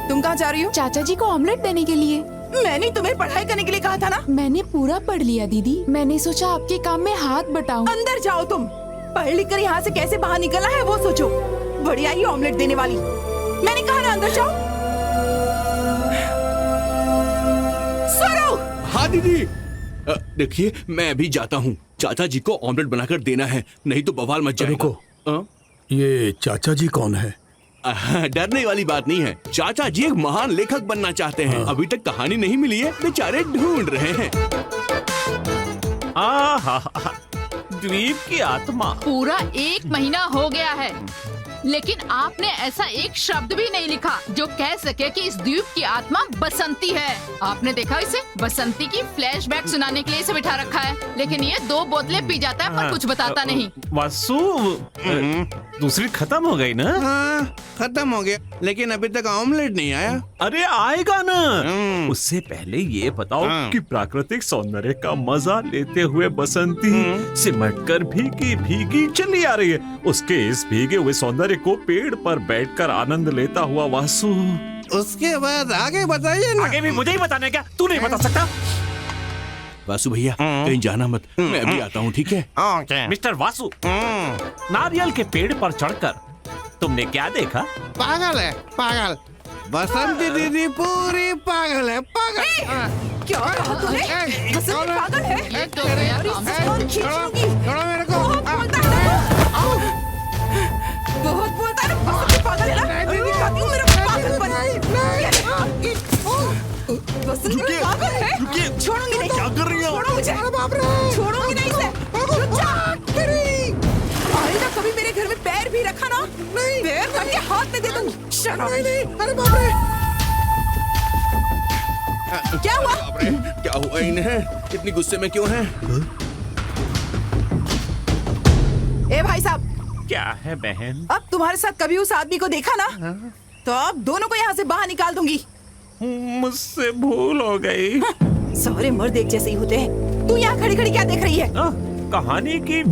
तुम कहाँ जा रही हो? चाचा जी को ऑमलेट देने के लिए। मैंने तुम्हें पढ़ाई करने के लिए कहा था ना। मैंने पूरा पढ़ लिया दीदी। मैंने सोचा आपके काम में हाथ बटाऊं। अंदर जाओ तुम। पढ़ लिख कर यहाँ से कैसे बाहर निकलना है वो सोचो। बड़ी आई ऑमलेट देने वाली। मैंने कहा ना अंदर जाओ। स्वरूप। हाँ दीदी, देखिए मैं अभी जाता हूँ। चाचा जी को ऑमलेट बनाकर देना है, नहीं तो बवाल मच जाएगा। रुको, ये चाचा जी कौन है? डरने वाली बात नहीं है। चाचा जी एक महान लेखक बनना चाहते हैं। अभी तक कहानी नहीं मिली है, बेचारे ढूंढ रहे हैं। द्वीप की आत्मा। पूरा 1 महीना हो गया है, लेकिन आपने ऐसा एक शब्द भी नहीं लिखा जो कह सके कि इस द्वीप की आत्मा बसंती है। आपने देखा इसे? बसंती की फ्लैशबैक सुनाने के लिए इसे बिठा रखा है, लेकिन ये 2 बोतलें पी जाता है पर कुछ बताता नहीं। वासु, दूसरी खत्म हो गई ना? हाँ, खत्म हो गया, लेकिन अभी तक ऑमलेट नहीं आया। अरे आएगा ना। उससे पहले ये बताओ कि प्राकृतिक सौंदर्य का मजा लेते हुए बसंती सिमटकर भीगी भीगी चली आ रही है। उसके इस भीगे हुए सौंदर्य को पेड़ पर बैठकर आनंद लेता हुआ वासु। उसके बाद आगे बताइए ना। आगे भी मुझे ही बताने क्या? तू नहीं बता सकता? वासु भैया कहीं जाना मत, मैं अभी आता हूँ, ठीक है? ओके। मिस्टर वासु, नारियल के पेड़ पर चढ़कर तुमने क्या देखा? पागल है, पागल। बसंती दीदी पूरी पागल है, पागल। क्या कहा तूने? बसंती पागल है? ये तो गया काम। छोड़ो मेरे को। बहुत बोलता है ना। बसंती पागल है ना? दीदी खाती हूँ, मेरा पागल बना। बसंती पागल है? छोड़ूंगी नहीं। क्या कर रही हो? छोड़ो मुझे। छोड़ूंगी नहीं इसे। रुक जा। आइंदा कभी मेरे घर में पैर भी रखा ना, पैर काट के हाथ में दे दूँ। नहीं, अरे बाप रे। क्या हुआ? क्या हुआ इन्हें? इतनी गुस्से में क्यों हैं? ए भाई साहब, क्या है बहन? अब तुम्हारे साथ कभी उस आदमी को देखा ना, तो अब दोनों को यहाँ से बाहर निकाल दूंगी। मुझसे भूल हो गई। सारे मर्द एक जैसे ही होते हैं। तू यहाँ खड़ी खड़ी क्या देख रही है? कहानी की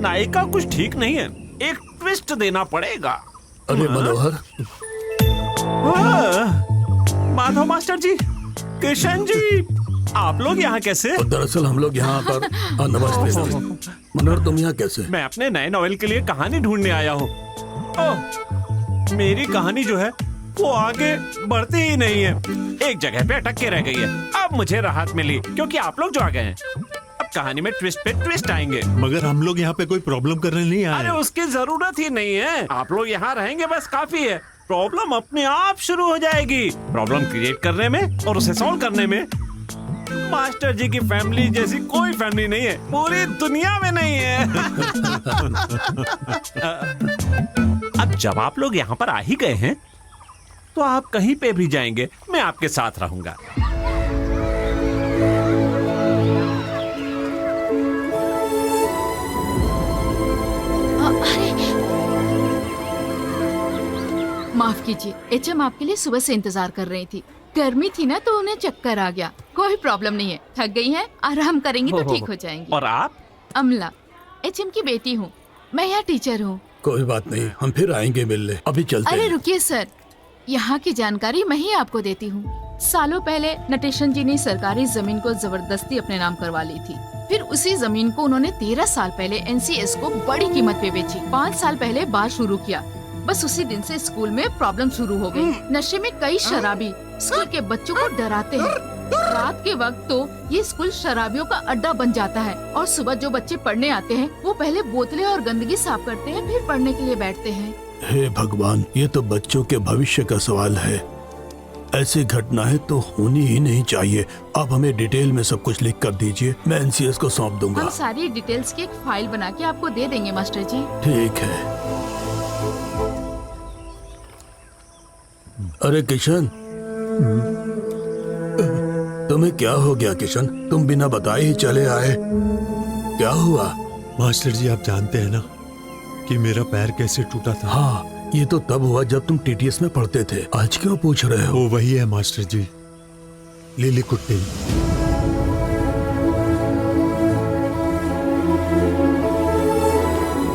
नायिका कुछ ठीक नहीं है, एक ट्विस्ट देना पड़ेगा। अरे मनोहर, माधव मास्टर जी, किशन जी, आप लोग यहाँ कैसे? दरअसल हम लोग यहाँ पर नमस्ते। मनोहर, तुम यहाँ कैसे? मैं अपने नए नॉवेल के लिए कहानी ढूंढने आया हूँ। मेरी कहानी जो है वो आगे बढ़ती ही नहीं है, एक जगह पे अटक के रह गई है। अब मुझे राहत मिली क्योंकि आप लोग जो आ गए हैं। अब कहानी में ट्विस्ट पे ट्विस्ट आएंगे। मगर हम लोग यहाँ पे कोई प्रॉब्लम करने नहीं आए। अरे उसकी जरूरत ही नहीं है, आप लोग यहाँ रहेंगे बस काफी है। प्रॉब्लम अपने आप शुरू हो जाएगी। प्रॉब्लम क्रिएट करने में और उसे सॉल्व करने में मास्टर जी की फैमिली जैसी कोई फैमिली नहीं है, पूरी दुनिया में नहीं है। अब जब आप लोग यहाँ पर आ ही गए हैं तो आप कहीं पे भी जाएंगे, मैं आपके साथ रहूंगा। माफ कीजिए, एचएम आपके लिए सुबह से इंतजार कर रही थी। गर्मी थी ना तो उन्हें चक्कर आ गया। कोई प्रॉब्लम नहीं है, थक गई हैं, आराम करेंगी तो ठीक हो जाएंगी। और आप? अमला, एचएम की बेटी हूँ, मैं यहाँ टीचर हूँ। कोई बात नहीं, हम फिर आएंगे मिलने। अभी चलते अरे हैं। रुकिए सर, यहाँ की जानकारी मैं ही आपको देती हूँ। सालों पहले नटेशन जी ने सरकारी जमीन को जबरदस्ती अपने नाम करवा ली थी। फिर उसी जमीन को उन्होंने 13 साल पहले एनसीएस को बड़ी कीमत पे बेची। 5 साल पहले बार शुरू किया। बस उसी दिन से स्कूल में प्रॉब्लम शुरू हो गई। नशे में कई शराबी स्कूल के बच्चों को डराते हैं। रात के वक्त तो ये स्कूल शराबियों का अड्डा बन जाता है और सुबह जो बच्चे पढ़ने आते हैं वो पहले बोतलें और गंदगी साफ करते हैं, फिर पढ़ने के लिए बैठते हैं। हे भगवान, ये तो बच्चों के भविष्य का सवाल है। ऐसी घटनाएं तो होनी ही नहीं चाहिए। आप हमें डिटेल में सब कुछ लिख कर दीजिए, मैं एनसीएस को सौंप दूंगा। हम सारी डिटेल्स की एक फाइल बना के आपको दे देंगे मास्टर जी। ठीक है। अरे किशन, तुम्हें क्या हो गया किशन? तुम बिना बताए ही चले आए, क्या हुआ? मास्टर जी, आप जानते हैं ना कि मेरा पैर कैसे टूटा था। हाँ, ये तो तब हुआ जब तुम टीटीएस में पढ़ते थे। आज क्यों पूछ रहे हो? वो वही है मास्टर जी, लिली कुट्टी।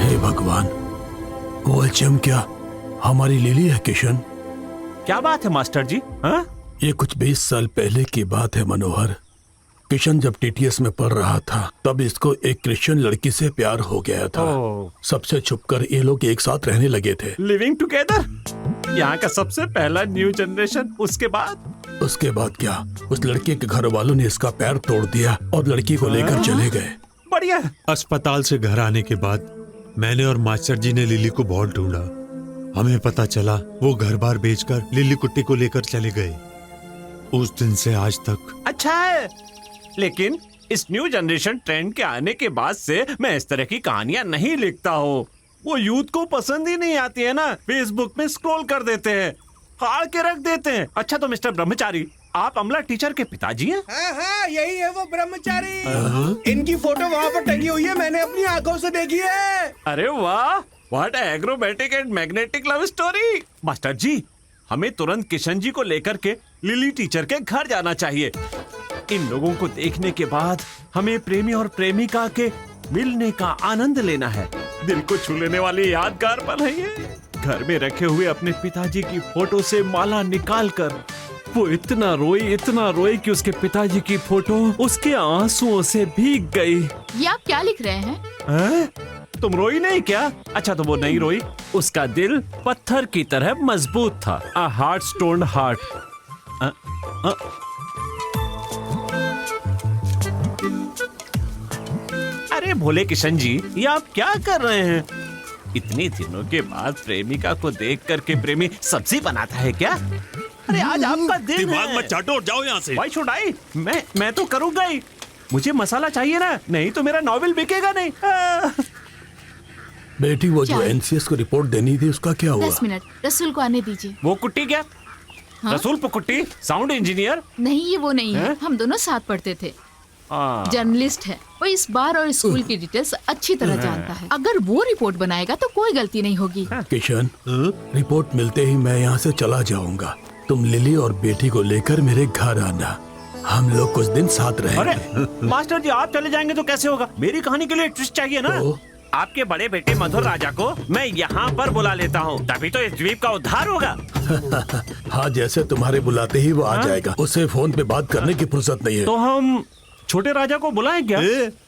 हे भगवान, वो एचएम क्या हमारी लिली है किशन? क्या बात है मास्टर जी? हाँ? ये कुछ 20 साल पहले की बात है मनोहर। किशन जब टीटीएस में पढ़ रहा था तब इसको एक क्रिश्चियन लड़की से प्यार हो गया था। सबसे छुपकर ये लोग एक साथ रहने लगे थे। लिविंग टुगेदर, यहाँ का सबसे पहला न्यू जनरेशन। उसके बाद क्या, उस लड़के के घर वालों ने इसका पैर तोड़ दिया और लड़की को लेकर चले गए। बढ़िया। अस्पताल से घर आने के बाद मैंने और मास्टर जी ने लिली को बहुत ढूंढा। हमें पता चला वो घर बार बेचकर लिली कुट्टी को लेकर चले गए। उस दिन से आज तक। अच्छा है, लेकिन इस न्यू जनरेशन ट्रेंड के आने के बाद से मैं इस तरह की कहानियां नहीं लिखता हूँ। वो यूथ को पसंद ही नहीं आती है ना, फेसबुक में स्क्रॉल कर देते हैं, फाड़ के रख देते हैं। अच्छा तो मिस्टर ब्रह्मचारी, आप अमला टीचर के पिताजी हैं? हाँ हाँ, यही है वो ब्रह्मचारी। इनकी फोटो वहाँ पर टंगी हुई है, मैंने अपनी आंखों से देखी है। अरे वाह, व्हाट एग्रोमेटिक and magnetic love story. Master ji, हमें तुरंत किशन जी को लेकर के लिली टीचर के घर जाना चाहिए। इन लोगों को देखने के बाद हमें प्रेमी और प्रेमिका के मिलने का आनंद लेना है। दिल को छू लेने वाली यादगार पल है ये। घर में रखे हुए अपने पिताजी की फोटो से माला निकालकर वो इतना रोई कि उसके पिताजी की फोटो उसके आंसुओं से भीग गई। ये आप क्या लिख रहे हैं? तुम रोई नहीं क्या? अच्छा तो वो नहीं रोई, उसका दिल पत्थर की तरह मजबूत था। A heart stone heart. अरे भोले किशन जी, ये आप क्या कर रहे हैं? इतने दिनों के बाद प्रेमिका को देख करके प्रेमी सब्जी बनाता है क्या? अरे आज आपका दिन दिमाग है। मत चाटो और जाओ यहाँ से। Why should I? मैं तो करूंगा ही। मुझे मसाला चाहिए ना, नहीं तो मेरा नॉवेल बिकेगा नहीं। बेटी, वो जो क्या? एनसीएस को रिपोर्ट देनी थी उसका क्या हुआ? 10 मिनट, रसूल को आने दीजिए। वो कुट्टी क्या? हाँ? रसूल पुकुट्टी, साउंड इंजीनियर। नहीं, ये वो नहीं है, हैं? हम दोनों साथ पढ़ते थे। जर्नलिस्ट है वो, इस बार और स्कूल की डिटेल्स अच्छी तरह जानता है। अगर वो रिपोर्ट बनाएगा तो कोई गलती नहीं होगी। किशन, रिपोर्ट मिलते ही मैं यहाँ से चला जाऊंगा। तुम लिली और बेटी को लेकर मेरे घर आना, हम लोग कुछ दिन साथ अरे रहेंगे। मास्टर जी, आप चले जाएंगे तो कैसे होगा? मेरी कहानी के लिए ट्विस्ट चाहिए ना। तो? आपके बड़े बेटे मधुर राजा को मैं यहाँ पर बुला लेता हूँ, तभी तो इस द्वीप का उद्धार होगा। हाँ, जैसे तुम्हारे बुलाते ही वो आ जाएगा। उसे फोन पे बात करने की फुर्सत नहीं है। तो हम छोटे राजा को बुलाएं क्या?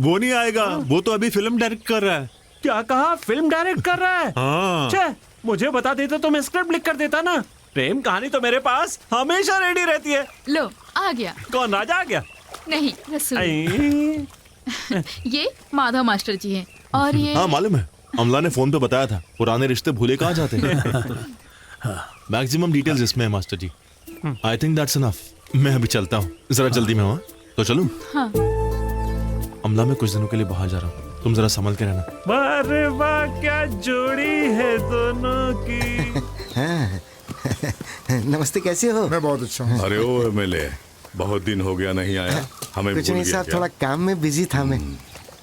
वो नहीं आएगा, वो तो अभी फिल्म डायरेक्ट कर रहा है। क्या कहा? फिल्म डायरेक्ट कर रहा है? हाँ। छे, मुझे बता देते तो मैं स्क्रिप्ट लिख कर देता ना। प्रेम कहानी तो मेरे पास हमेशा रेडी रहती है। लो, आ गया। कौन, राजा आ गया? नहीं, रसूल। आई। ये माधव मास्टर जी हैं और ये हाँ मालूम है, अमला ने फोन पे बताया था। पुराने रिश्ते भूले कहाँ जाते हैं। मैक्सिमम डिटेल्स इसमें है master ji. I think that's enough. मैं अभी चलता हूँ, जरा जल्दी में हूँ। तो चलूं? हाँ। अमला, मैं कुछ दिनों के लिए बाहर जा रहा हूँ, तुम जरा संभल के रहना। अरे वाह, क्या जोड़ी है दोनों की। नमस्ते, कैसे हो? मैं बहुत अच्छा हूँ। अरे ओ एमएलए, बहुत दिन हो गया नहीं आया, हमें कुछ भूल नहीं गया साहब, क्या? थोड़ा काम में बिजी था मैं।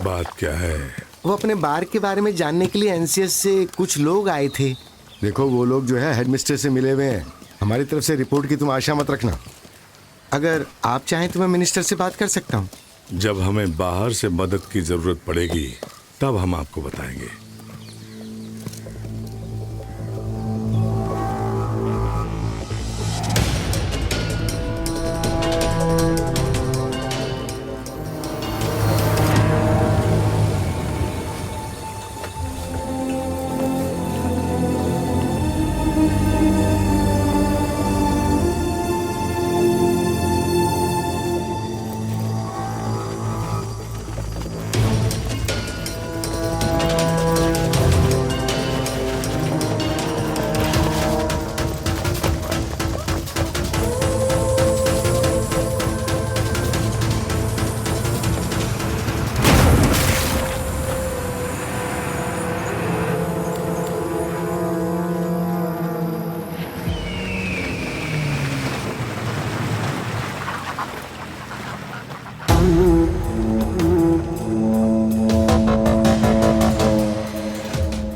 बात क्या है? वो अपने बार के बारे में जानने के लिए एनसीएस से कुछ लोग आए थे। देखो, वो लोग जो है हेडमिस्ट्रेस से मिले हुए हैं। हमारी तरफ से रिपोर्ट की तुम आशा मत रखना। अगर आप चाहें तो मैं मिनिस्टर से बात कर सकता हूँ। जब हमें बाहर से मदद की जरूरत पड़ेगी तब हम आपको बताएंगे।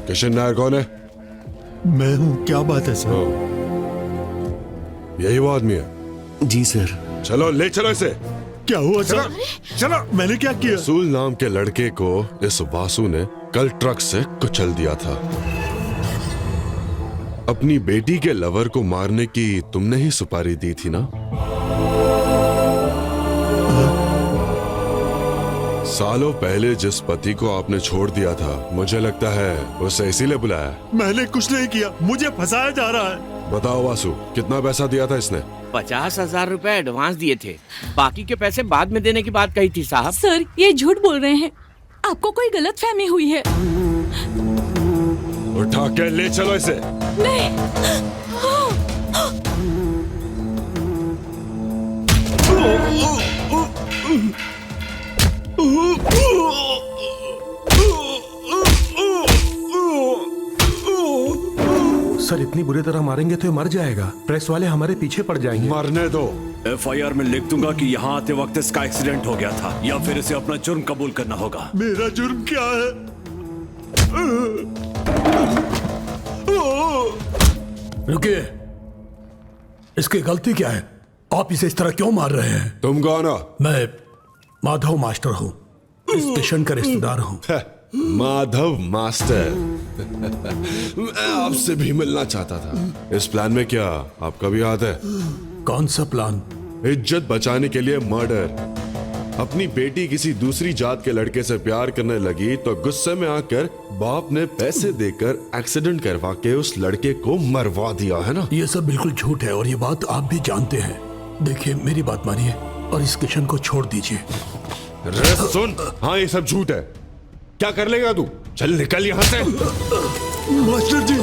किशन नायर कौन है? मैं हूँ। क्या बात है सर? यही वो आदमी है? जी सर। चलो ले चलो इसे। क्या हुआ सर? चलो। मैंने क्या किया? रसूल नाम के लड़के को इस वासु ने कल ट्रक से कुचल दिया था। अपनी बेटी के लवर को मारने की तुमने ही सुपारी दी थी ना? सालों पहले जिस पति को आपने छोड़ दिया था, मुझे लगता है उसे इसीलिए बुलाया। मैंने कुछ नहीं किया, मुझे फंसाया जा रहा है। बताओ वासु, कितना पैसा दिया था इसने? 50,000 रुपए एडवांस दिए थे, बाकी के पैसे बाद में देने की बात कही थी साहब। सर, ये झूठ बोल रहे हैं, आपको कोई गलतफहमी हुई है। उठा के ले चलो इसे। नहीं। सर, इतनी बुरी तरह मारेंगे तो ये मर जाएगा। प्रेस वाले हमारे पीछे पड़ जाएंगे। मरने दो। FIR में लिख दूंगा कि यहाँ आते वक्त इसका एक्सीडेंट हो गया था, या फिर इसे अपना जुर्म कबूल करना होगा। मेरा जुर्म क्या है? रुकिए, इसकी गलती क्या है? आप इसे इस तरह क्यों मार रहे हैं? तुम कौन हो? मैं माधव मास्टर हूँ, इस स्टेशन का रिश्तेदार हूँ। माधव मास्टर। मैं आपसे भी मिलना चाहता था। इस प्लान में क्या आपका भी हाथ है? कौन सा प्लान? इज्जत बचाने के लिए मर्डर। अपनी बेटी किसी दूसरी जात के लड़के से प्यार करने लगी तो गुस्से में आकर बाप ने पैसे देकर एक्सीडेंट करवा के उस लड़के को मरवा दिया, है ना? ये सब बिल्कुल झूठ है और ये बात आप भी जानते हैं। देखिए, मेरी बात मानिए और इस किशन को छोड़ दीजिए। सुन, हाँ ये सब झूठ है। क्या कर लेगा तू? चल निकल यहाँ से। मास्टर जी,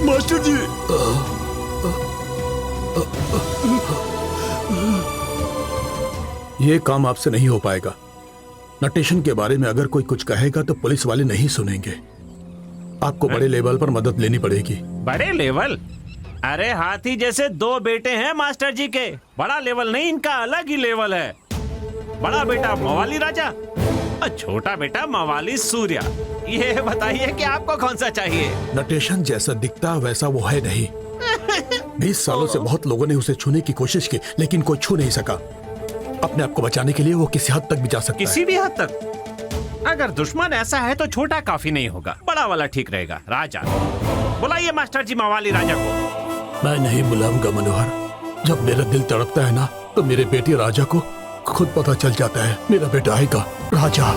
मास्टर जी। ये काम आपसे नहीं हो पाएगा। नटेशन के बारे में अगर कोई कुछ कहेगा तो पुलिस वाले नहीं सुनेंगे। आपको बड़े लेवल पर मदद लेनी पड़ेगी। बड़े लेवल? अरे हाथी जैसे 2 बेटे हैं मास्टर जी के। बड़ा लेवल नहीं, इनका अलग ही लेवल है। बड़ा बेटा मवाली राजा और छोटा बेटा मवाली सूर्या। ये बताइए कि आपको कौन सा चाहिए? नटेशन जैसा दिखता वैसा वो है नहीं। 20 सालों से बहुत लोगों ने उसे छूने की कोशिश की, लेकिन कोई छू नहीं सका। अपने आप को बचाने के लिए वो किसी हद तक भी जा सकता है। किसी भी हद तक? अगर दुश्मन ऐसा है तो छोटा काफी नहीं होगा, बड़ा वाला ठीक रहेगा। राजा बुलाइए मास्टर जी मवाली राजा को। मैं नहीं बुलाऊंगा मनोहर। जब मेरा दिल तड़पता है ना, तो मेरे बेटे राजा को खुद पता चल जाता है। मेरा बेटा आएगा, राजा।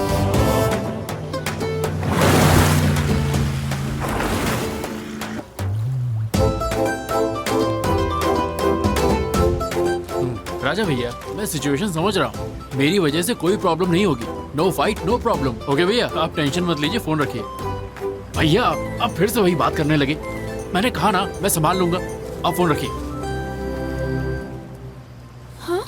राजा भैया, मैं सिचुएशन समझ रहा हूँ। मेरी वजह से कोई प्रॉब्लम नहीं होगी। No fight no problem. Okay भैया, आप टेंशन मत लीजिए, फोन रखिए। भैया आप फिर से वही बात करने लगे। मैंने कहा ना, मैं संभाल लूंगा। आप फोन रखिए। हाँ?